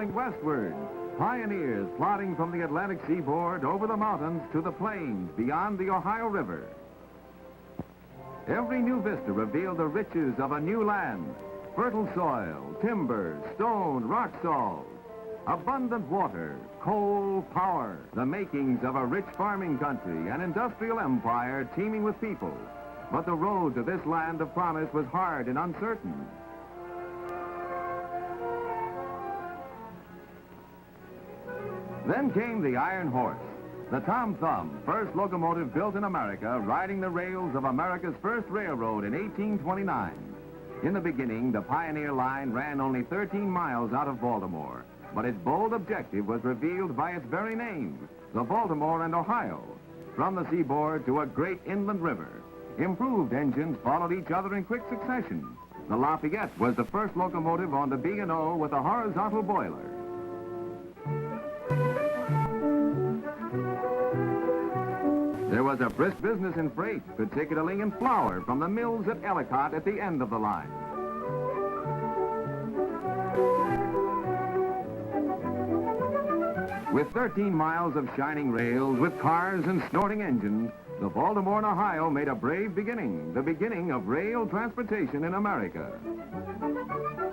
traveling westward, pioneers plodding from the Atlantic seaboard over the mountains to the plains beyond the Ohio River. Every new vista revealed the riches of a new land, fertile soil, timber, stone, rock salt, abundant water, coal, power, the makings of a rich farming country, an industrial empire teeming with people. But the road to this land of promise was hard and uncertain. Then came the iron horse, the Tom Thumb, first locomotive built in America, riding the rails of America's first railroad in 1829. In the beginning, the Pioneer Line ran only 13 miles out of Baltimore, but its bold objective was revealed by its very name, the Baltimore and Ohio, from the seaboard to a great inland river. Improved engines followed each other in quick succession. The Lafayette was the first locomotive on the B&O with a horizontal boiler. There was a brisk business in freight, particularly in flour from the mills at Ellicott at the end of the line. With 13 miles of shining rails, with cars and snorting engines, the Baltimore and Ohio made a brave beginning, the beginning of rail transportation in America.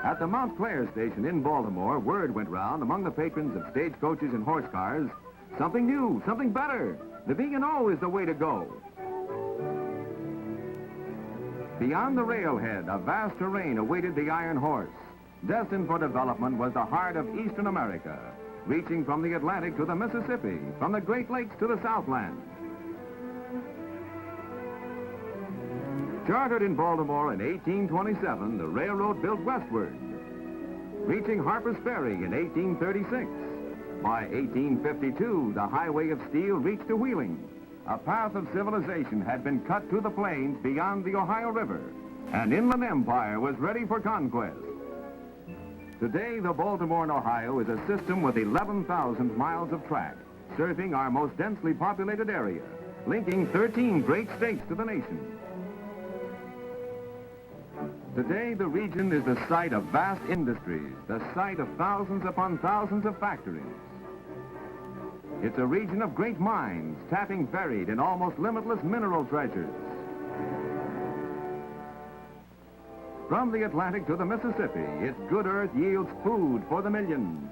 At the Mount Clair station in Baltimore, word went round among the patrons of stagecoaches and horse cars, something new, something better. The B&O is the way to go. Beyond the railhead, a vast terrain awaited the iron horse. Destined for development was the heart of eastern America, reaching from the Atlantic to the Mississippi, from the Great Lakes to the Southland. Chartered in Baltimore in 1827, the railroad built westward, reaching Harper's Ferry in 1836. By 1852, the highway of steel reached to Wheeling. A path of civilization had been cut to the plains beyond the Ohio River. An inland empire was ready for conquest. Today, the Baltimore and Ohio is a system with 11,000 miles of track, serving our most densely populated area, linking 13 great states to the nation. Today, the region is the site of vast industries, the site of thousands upon thousands of factories. It's a region of great mines, tapping varied and almost limitless mineral treasures. From the Atlantic to the Mississippi, its good earth yields food for the millions.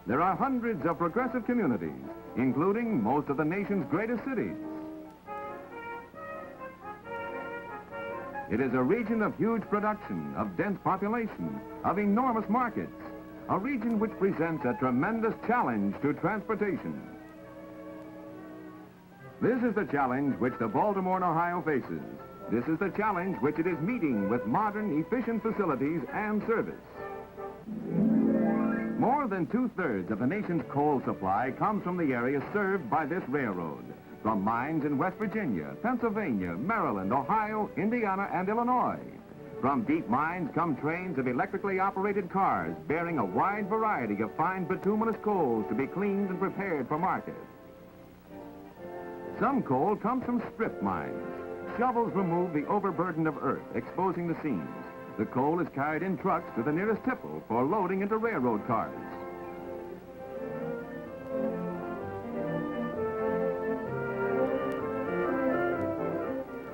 There are hundreds of progressive communities, including most of the nation's greatest cities. It is a region of huge production, of dense population, of enormous markets, a region which presents a tremendous challenge to transportation. This is the challenge which the Baltimore and Ohio faces. This is the challenge which it is meeting with modern, efficient facilities and service. More than two-thirds of the nation's coal supply comes from the areas served by this railroad, from mines in West Virginia, Pennsylvania, Maryland, Ohio, Indiana, and Illinois. From deep mines come trains of electrically operated cars bearing a wide variety of fine bituminous coals to be cleaned and prepared for market. Some coal comes from strip mines. Shovels remove the overburden of earth, exposing the seams. The coal is carried in trucks to the nearest tipple for loading into railroad cars.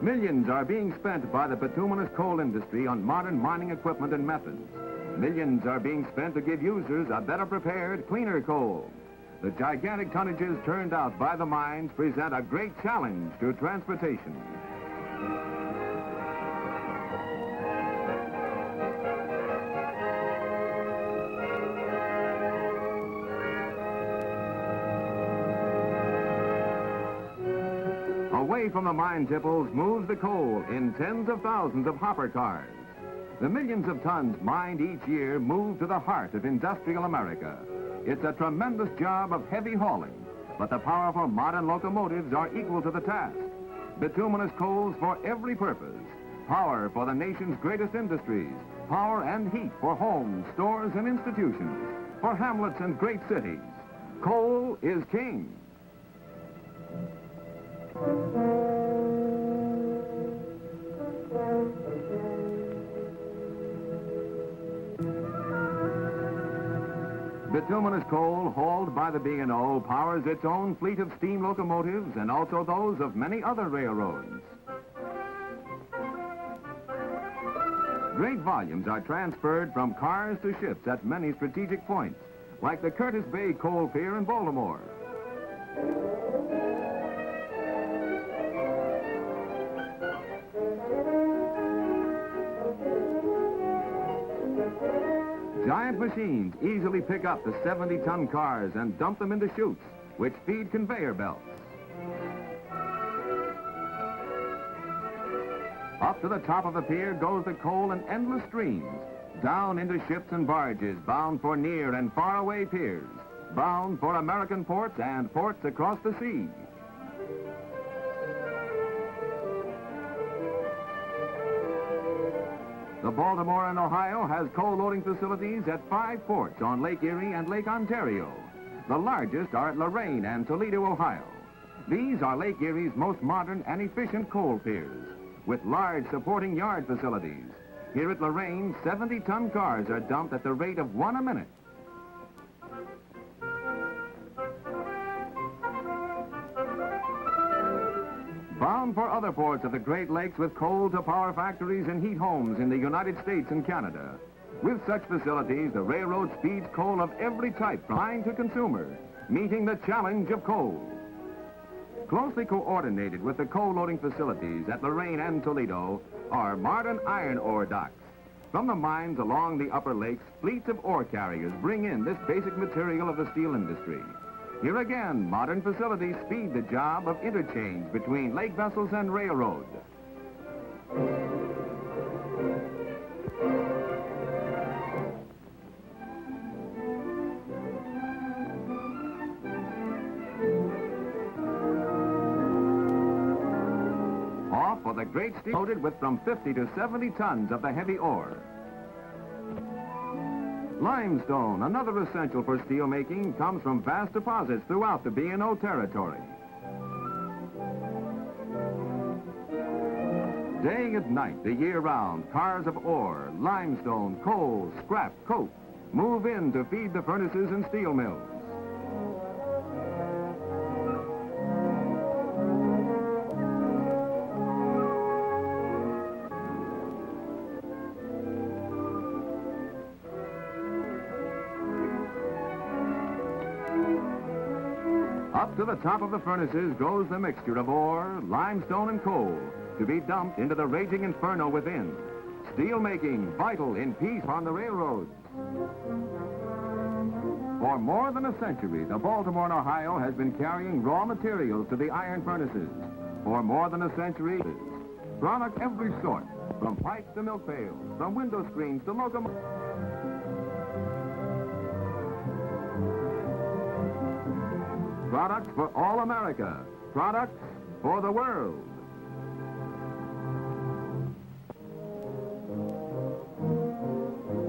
Millions are being spent by the bituminous coal industry on modern mining equipment and methods. Millions are being spent to give users a better prepared, cleaner coal. The gigantic tonnages turned out by the mines present a great challenge to transportation. Away from the mine tipples moves the coal in tens of thousands of hopper cars. The millions of tons mined each year move to the heart of industrial America. It's a tremendous job of heavy hauling, but the powerful modern locomotives are equal to the task. Bituminous coals for every purpose. Power for the nation's greatest industries. Power and heat for homes, stores, and institutions. For hamlets and great cities. Coal is king. Bituminous coal hauled by the B&O powers its own fleet of steam locomotives and also those of many other railroads. Great volumes are transferred from cars to ships at many strategic points, like the Curtis Bay Coal Pier in Baltimore. Giant machines easily pick up the 70-ton cars and dump them into chutes, which feed conveyor belts. Up to the top of the pier goes the coal in endless streams, down into ships and barges bound for near and faraway piers, bound for American ports and ports across the sea. The Baltimore and Ohio has coal loading facilities at 5 ports on Lake Erie and Lake Ontario. The largest are at Lorain and Toledo, Ohio. These are Lake Erie's most modern and efficient coal piers, with large supporting yard facilities. Here at Lorain, 70-ton cars are dumped at the rate of 1 a minute. Bound for other ports of the Great Lakes with coal to power factories and heat homes in the United States and Canada. With such facilities, the railroad speeds coal of every type from mine to consumer, meeting the challenge of coal. Closely coordinated with the coal loading facilities at Lorain and Toledo are modern iron ore docks. From the mines along the upper lakes, fleets of ore carriers bring in this basic material of the steel industry. Here again, modern facilities speed the job of interchange between lake vessels and railroad. Off for the great steel loaded with from 50 to 70 tons of the heavy ore. Limestone, another essential for steel making, comes from vast deposits throughout the B&O territory. Day and night, the year round, cars of ore, limestone, coal, scrap, coke move in to feed the furnaces and steel mills. Up to the top of the furnaces goes the mixture of ore, limestone, and coal to be dumped into the raging inferno within. Steel making vital in peace on the railroads. For more than a century, the Baltimore and Ohio has been carrying raw materials to the iron furnaces. For more than a century, product every sort, from pipes to milk pails, from window screens to locomotives. Products for all America. Products for the world.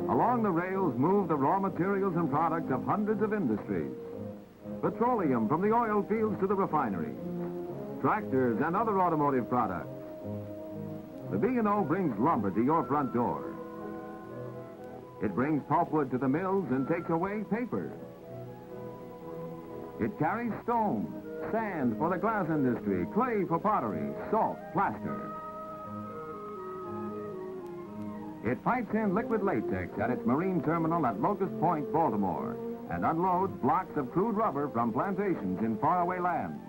Along the rails move the raw materials and products of hundreds of industries. Petroleum from the oil fields to the refineries. Tractors and other automotive products. The B&O brings lumber to your front door. It brings pulpwood to the mills and takes away paper. It carries stone, sand for the glass industry, clay for pottery, salt, plaster. It pipes in liquid latex at its marine terminal at Locust Point, Baltimore, and unloads blocks of crude rubber from plantations in faraway lands.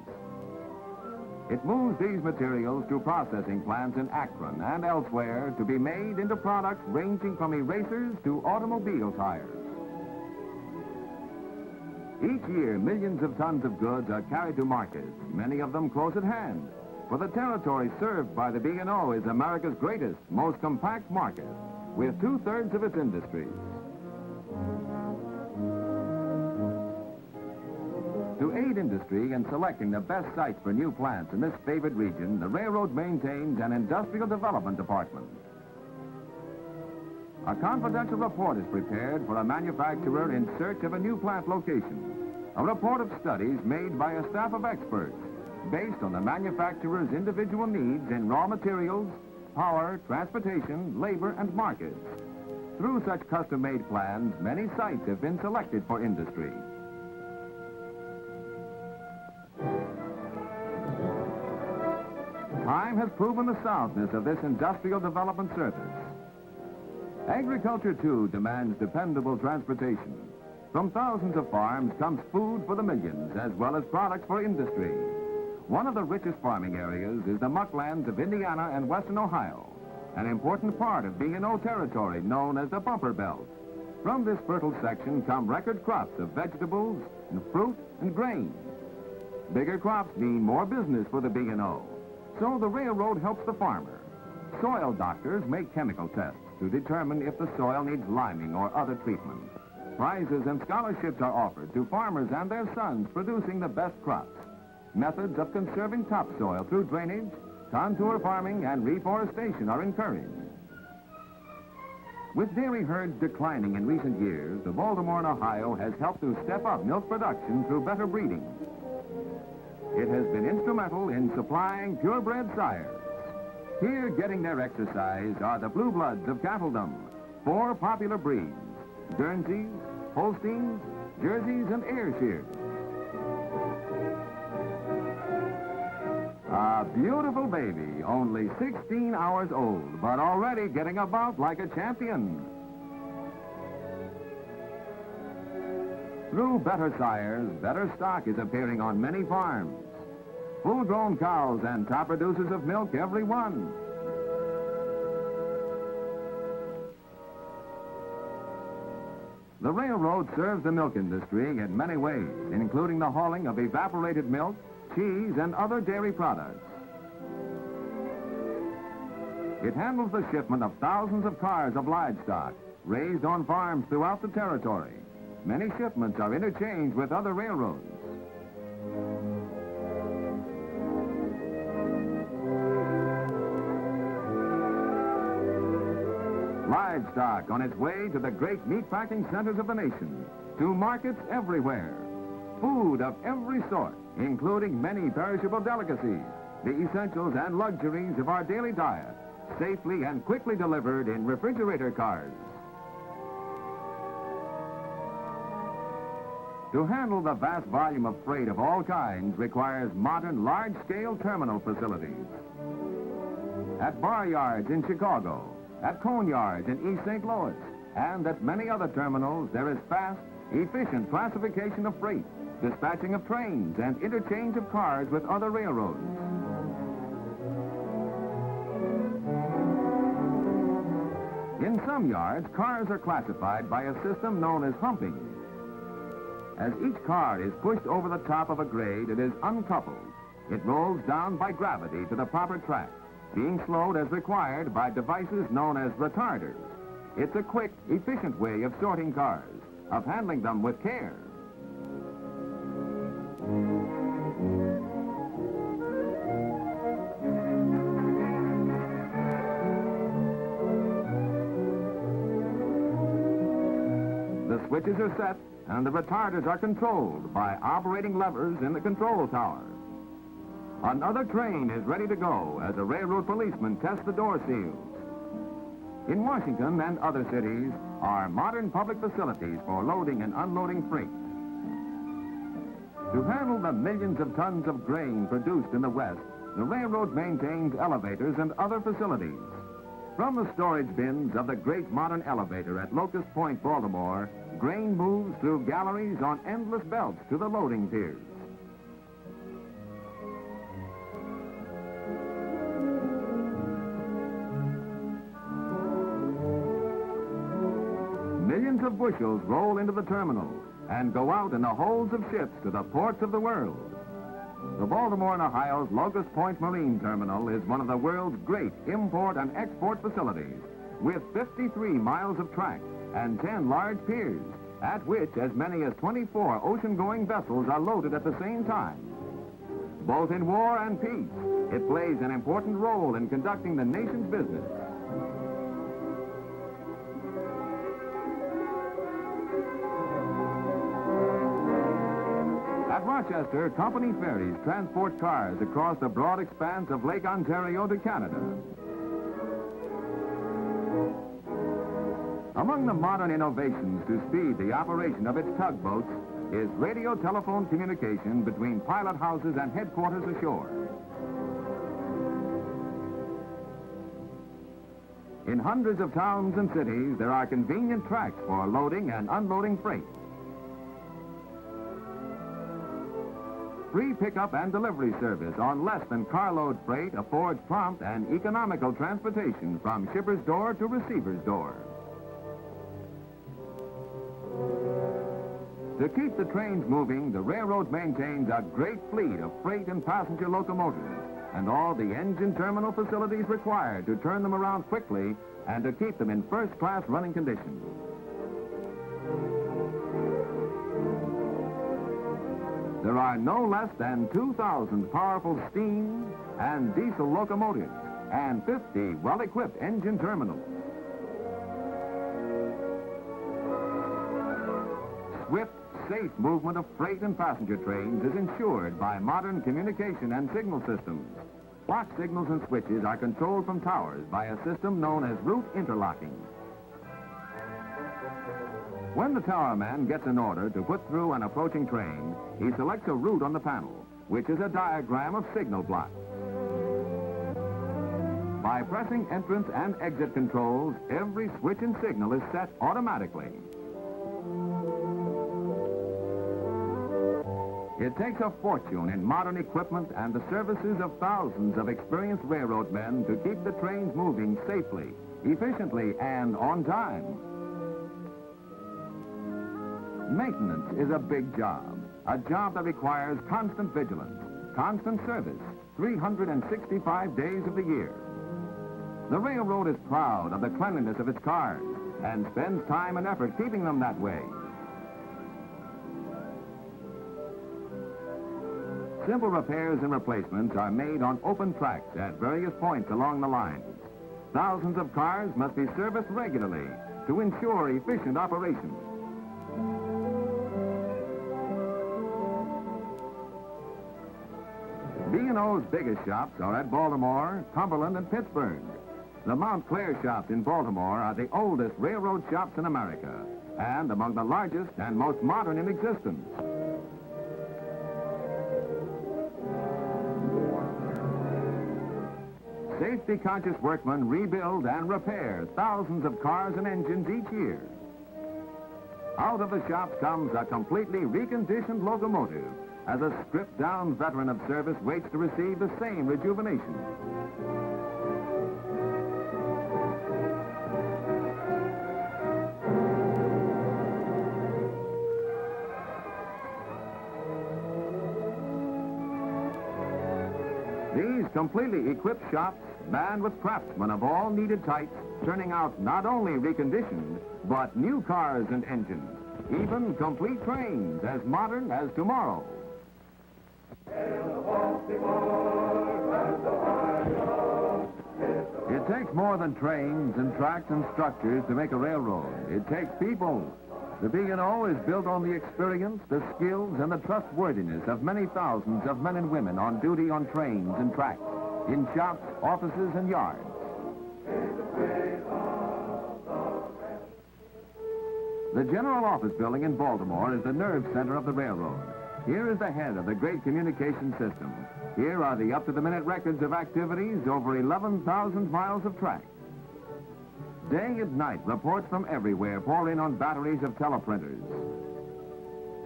It moves these materials to processing plants in Akron and elsewhere to be made into products ranging from erasers to automobile tires. Each year, millions of tons of goods are carried to markets, many of them close at hand. For the territory served by the B&O is America's greatest, most compact market, with 2/3 of its industries. To aid industry in selecting the best sites for new plants in this favored region, the railroad maintains an industrial development department. A confidential report is prepared for a manufacturer in search of a new plant location. A report of studies made by a staff of experts based on the manufacturer's individual needs in raw materials, power, transportation, labor, and markets. through such custom-made plans, many sites have been selected for industry. Time has proven the soundness of this industrial development service. Agriculture, too, demands dependable transportation. From thousands of farms comes food for the millions, as well as products for industry. One of the richest farming areas is the mucklands of Indiana and western Ohio, an important part of B&O territory known as the Bumper Belt. From this fertile section come record crops of vegetables, and fruit, and grain. Bigger crops mean more business for the B&O. So the railroad helps the farmer. Soil doctors make chemical tests to determine if the soil needs liming or other treatment. Prizes and scholarships are offered to farmers and their sons producing the best crops. Methods of conserving topsoil through drainage, contour farming, and reforestation are encouraged. With dairy herds declining in recent years, the Baltimore and Ohio has helped to step up milk production through better breeding. It has been instrumental in supplying purebred sires. Here getting their exercise are the blue bloods of cattledom, 4 popular breeds: Guernseys, Holsteins, Jerseys, and Ayrshires. A beautiful baby, only 16 hours old, but already getting about like a champion. Through better sires, better stock is appearing on many farms. Full-grown cows and top producers of milk, every one. The railroad serves the milk industry in many ways, including the hauling of evaporated milk, cheese, and other dairy products. It handles the shipment of thousands of cars of livestock raised on farms throughout the territory. Many shipments are interchanged with other railroads. Livestock on its way to the great meat-packing centers of the nation, to markets everywhere. Food of every sort, including many perishable delicacies, the essentials and luxuries of our daily diet, safely and quickly delivered in refrigerator cars. To handle the vast volume of freight of all kinds requires modern, large-scale terminal facilities. At bar yards in Chicago, at cone yards in East St. Louis, and at many other terminals, there is fast, efficient classification of freight, dispatching of trains, and interchange of cars with other railroads. In some yards, cars are classified by a system known as humping. As each car is pushed over the top of a grade, it is uncoupled. It rolls down by gravity to the proper track, being slowed as required by devices known as retarders. It's a quick, efficient way of sorting cars, of handling them with care. The switches are set and the retarders are controlled by operating levers in the control tower. Another train is ready to go as a railroad policeman tests the door seals. In Washington and other cities are modern public facilities for loading and unloading freight. To handle the millions of tons of grain produced in the West, the railroad maintains elevators and other facilities. From the storage bins of the great modern elevator at Locust Point, Baltimore, grain moves through galleries on endless belts to the loading piers. Millions of bushels roll into the terminal and go out in the holds of ships to the ports of the world. The Baltimore and Ohio's Locust Point Marine Terminal is one of the world's great import and export facilities, with 53 miles of track and 10 large piers, at which as many as 24 ocean-going vessels are loaded at the same time. Both in war and peace, it plays an important role in conducting the nation's business. At Rochester, company ferries transport cars across the broad expanse of Lake Ontario to Canada. Among the modern innovations to speed the operation of its tugboats is radio telephone communication between pilot houses and headquarters ashore. In hundreds of towns and cities, there are convenient tracks for loading and unloading freight. Free pickup and delivery service on less than carload freight affords prompt and economical transportation from shipper's door to receiver's door. To keep the trains moving, the railroad maintains a great fleet of freight and passenger locomotives and all the engine terminal facilities required to turn them around quickly and to keep them in first-class running condition. There are no less than 2,000 powerful steam and diesel locomotives and 50 well-equipped engine terminals. Swift, safe movement of freight and passenger trains is ensured by modern communication and signal systems. Clock signals and switches are controlled from towers by a system known as route interlocking. When the tower man gets an order to put through an approaching train, he selects a route on the panel, which is a diagram of signal blocks. By pressing entrance and exit controls, every switch and signal is set automatically. It takes a fortune in modern equipment and the services of thousands of experienced railroad men to keep the trains moving safely, efficiently, and on time. Maintenance is a big job that requires constant vigilance, constant service, 365 days of the year. The railroad is proud of the cleanliness of its cars and spends time and effort keeping them that way. Simple repairs and replacements are made on open tracks at various points along the lines. Thousands of cars must be serviced regularly to ensure efficient operation. B&O's biggest shops are at Baltimore, Cumberland, and Pittsburgh. The Montclair shops in Baltimore are the oldest railroad shops in America and among the largest and most modern in existence. Safety-conscious workmen rebuild and repair thousands of cars and engines each year. Out of the shops comes a completely reconditioned locomotive as a stripped-down veteran of service waits to receive the same rejuvenation. These completely equipped shops, manned with craftsmen of all needed types, turning out not only reconditioned, but new cars and engines, even complete trains as modern as tomorrow. It takes more than trains and tracks and structures to make a railroad. It takes people. The B&O is built on the experience, the skills, and the trustworthiness of many thousands of men and women on duty on trains and tracks, in shops, offices, and yards. The General Office Building in Baltimore is the nerve center of the railroad. Here is the head of the great communication system. Here are the up-to-the-minute records of activities over 11,000 miles of track. Day and night, reports from everywhere pour in on batteries of teleprinters.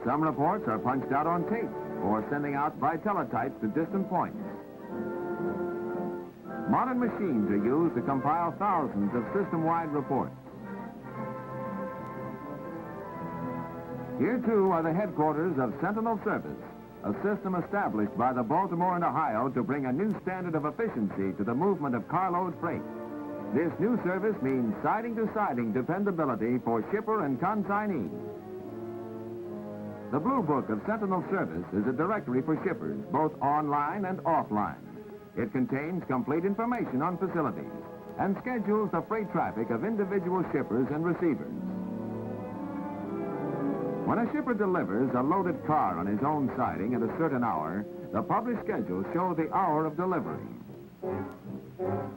Some reports are punched out on tape or sending out by teletypes to distant points. Modern machines are used to compile thousands of system-wide reports. Here, too, are the headquarters of Sentinel Service, a system established by the Baltimore and Ohio to bring a new standard of efficiency to the movement of carload freight. This new service means siding-to-siding dependability for shipper and consignee. The Blue Book of Sentinel Service is a directory for shippers, both online and offline. It contains complete information on facilities and schedules the freight traffic of individual shippers and receivers. When a shipper delivers a loaded car on his own siding at a certain hour, the published schedules show the hour of delivery.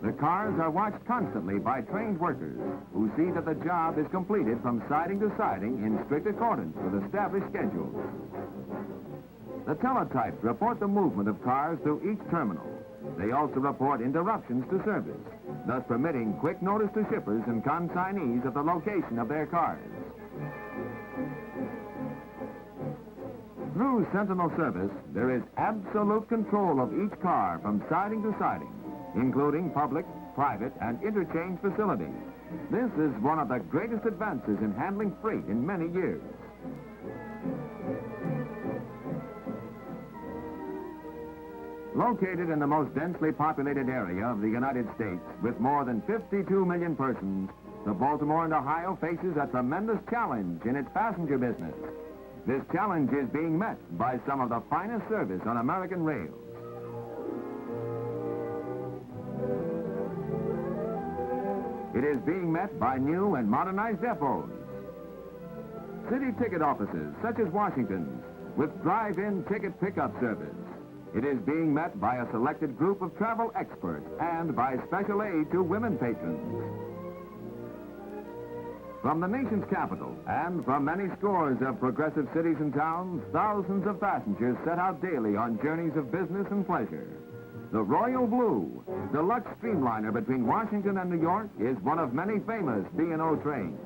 The cars are watched constantly by trained workers who see that the job is completed from siding to siding in strict accordance with established schedules. The teletypes report the movement of cars through each terminal. They also report interruptions to service, thus permitting quick notice to shippers and consignees of the location of their cars. Through Sentinel service, there is absolute control of each car from siding to siding, including public, private, and interchange facilities. This is one of the greatest advances in handling freight in many years. Located in the most densely populated area of the United States, with more than 52 million persons, the Baltimore and Ohio faces a tremendous challenge in its passenger business. This challenge is being met by some of the finest service on American rails. It is being met by new and modernized depots. City ticket offices, such as Washington's, with drive-in ticket pickup service. It is being met by a selected group of travel experts and by special aid to women patrons. From the nation's capital and from many scores of progressive cities and towns, thousands of passengers set out daily on journeys of business and pleasure. The Royal Blue, deluxe streamliner between Washington and New York, is one of many famous B&O trains.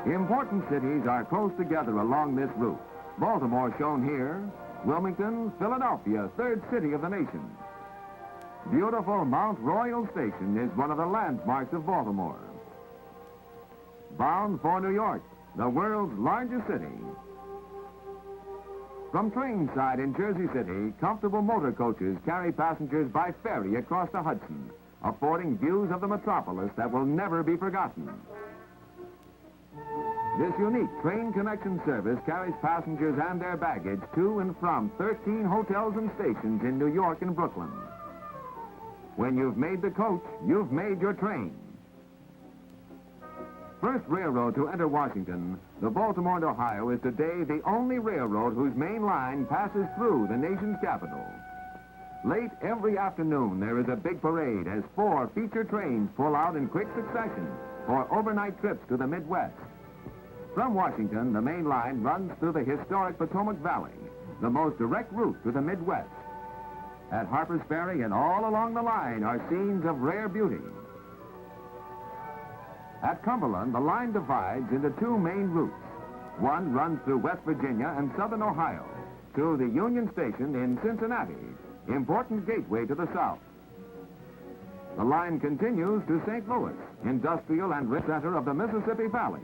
Important cities are close together along this route. Baltimore shown here, Wilmington, Philadelphia, third city of the nation. Beautiful Mount Royal Station is one of the landmarks of Baltimore. Bound for New York, the world's largest city. From Trainside in Jersey City, comfortable motor coaches carry passengers by ferry across the Hudson, affording views of the metropolis that will never be forgotten. This unique train connection service carries passengers and their baggage to and from 13 hotels and stations in New York and Brooklyn. When you've made the coach, you've made your train. First railroad to enter Washington, the Baltimore and Ohio is today the only railroad whose main line passes through the nation's capital. Late every afternoon, there is a big parade as 4 feature trains pull out in quick succession for overnight trips to the Midwest. From Washington, the main line runs through the historic Potomac Valley, the most direct route to the Midwest. At Harper's Ferry and all along the line are scenes of rare beauty. At Cumberland, the line divides into 2 main routes. One runs through West Virginia and southern Ohio to the Union Station in Cincinnati, important gateway to the south. The line continues to St. Louis, industrial and rich center of the Mississippi Valley.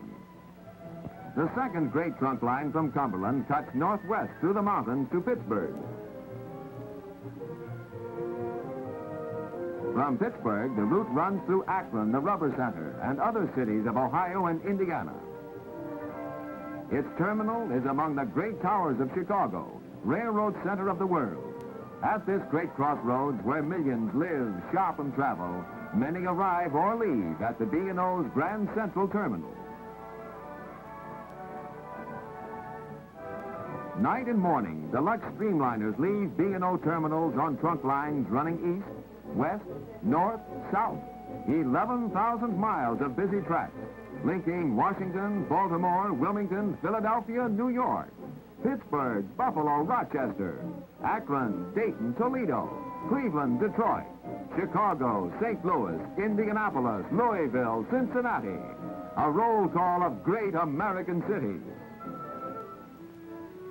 The second great trunk line from Cumberland cuts northwest through the mountains to Pittsburgh. From Pittsburgh, the route runs through Akron, the rubber center, and other cities of Ohio and Indiana. Its terminal is among the great towers of Chicago, railroad center of the world. At this great crossroads where millions live, shop, and travel, many arrive or leave at the B&O's Grand Central Terminal. Night and morning, deluxe streamliners leave B&O terminals on trunk lines running east, west, north, south. 11,000 miles of busy tracks, linking Washington, Baltimore, Wilmington, Philadelphia, New York, Pittsburgh, Buffalo, Rochester, Akron, Dayton, Toledo, Cleveland, Detroit, Chicago, St. Louis, Indianapolis, Louisville, Cincinnati. A roll call of great American cities.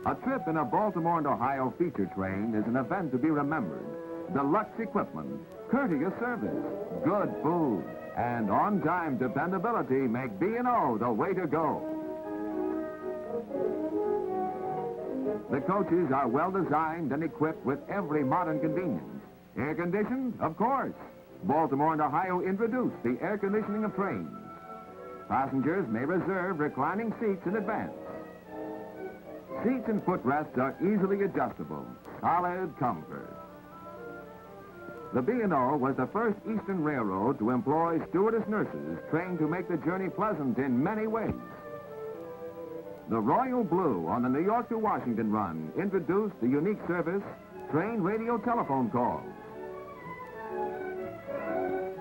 A trip in a Baltimore and Ohio feature train is an event to be remembered. Deluxe equipment, courteous service, good food, and on-time dependability make B&O the way to go. The coaches are well designed and equipped with every modern convenience. Air conditioned? Of course. Baltimore and Ohio introduced the air conditioning of trains. Passengers may reserve reclining seats in advance. Seats and footrests are easily adjustable. Solid comfort. The B&O was the first Eastern Railroad to employ stewardess nurses trained to make the journey pleasant in many ways. The Royal Blue on the New York to Washington run introduced the unique service, train radio telephone calls.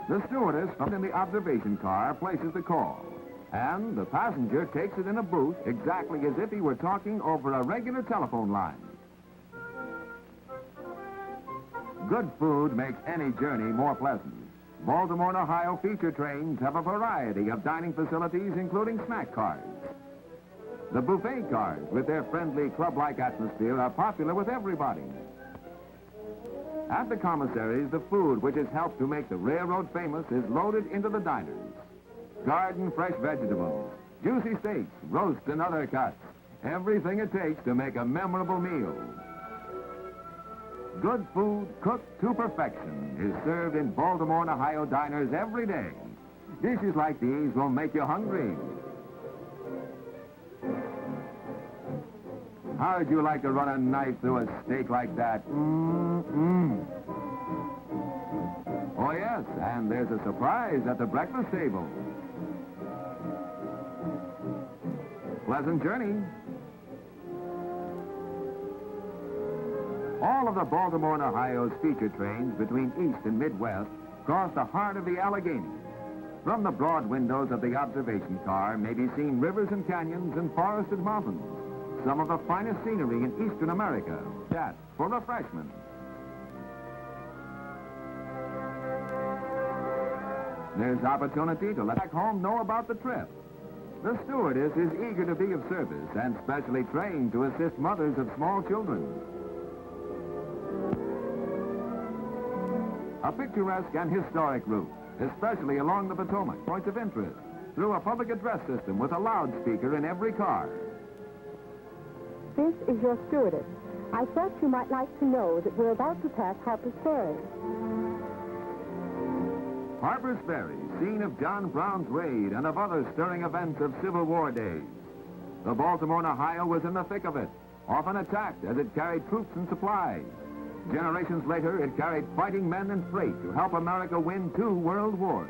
The stewardess in the observation car places the call, and the passenger takes it in a booth exactly as if he were talking over a regular telephone line. Good food makes any journey more pleasant. Baltimore and Ohio feature trains have a variety of dining facilities, including snack cars. The buffet cars, with their friendly club-like atmosphere, are popular with everybody. At the commissaries, the food which has helped to make the railroad famous is loaded into the diners. Garden fresh vegetables, juicy steaks, roasts, and other cuts. Everything it takes to make a memorable meal. Good food, cooked to perfection, is served in Baltimore and Ohio diners every day. Dishes like these will make you hungry. How'd you like to run a knife through a steak like that? Mm-mm. Oh, yes, and there's a surprise at the breakfast table. Pleasant journey. All of the Baltimore and Ohio's feature trains between East and Midwest cross the heart of the Alleghenies. From the broad windows of the observation car may be seen rivers and canyons and forested mountains, some of the finest scenery in eastern America. That for refreshment. There's opportunity to let back home know about the trip. The stewardess is eager to be of service and specially trained to assist mothers of small children. A picturesque and historic route, especially along the Potomac, points of interest, through a public address system with a loudspeaker in every car. This is your stewardess. I thought you might like to know that we're about to pass Harper's Ferry. Harper's Ferry, scene of John Brown's raid and of other stirring events of Civil War days. The Baltimore and Ohio was in the thick of it, often attacked as it carried troops and supplies. Generations later, it carried fighting men and freight to help America win 2 world wars.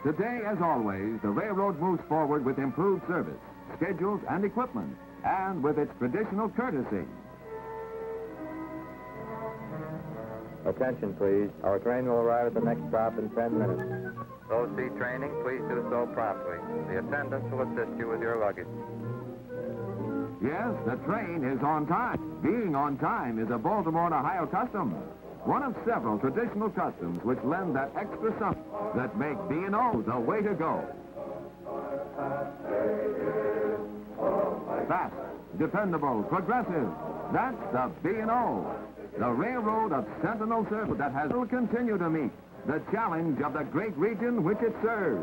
Today, as always, the railroad moves forward with improved service, schedules, and equipment, and with its traditional courtesy. Attention, please. Our train will arrive at the next stop in 10 minutes. Those seat training, please do so promptly. The attendants will assist you with your luggage. Yes, the train is on time. Being on time is a Baltimore and Ohio custom. One of several traditional customs which lend that extra something that make B&O the way to go. Fast, dependable, progressive. That's the B&O. The railroad of sentinel service that will continue to meet the challenge of the great region which it serves.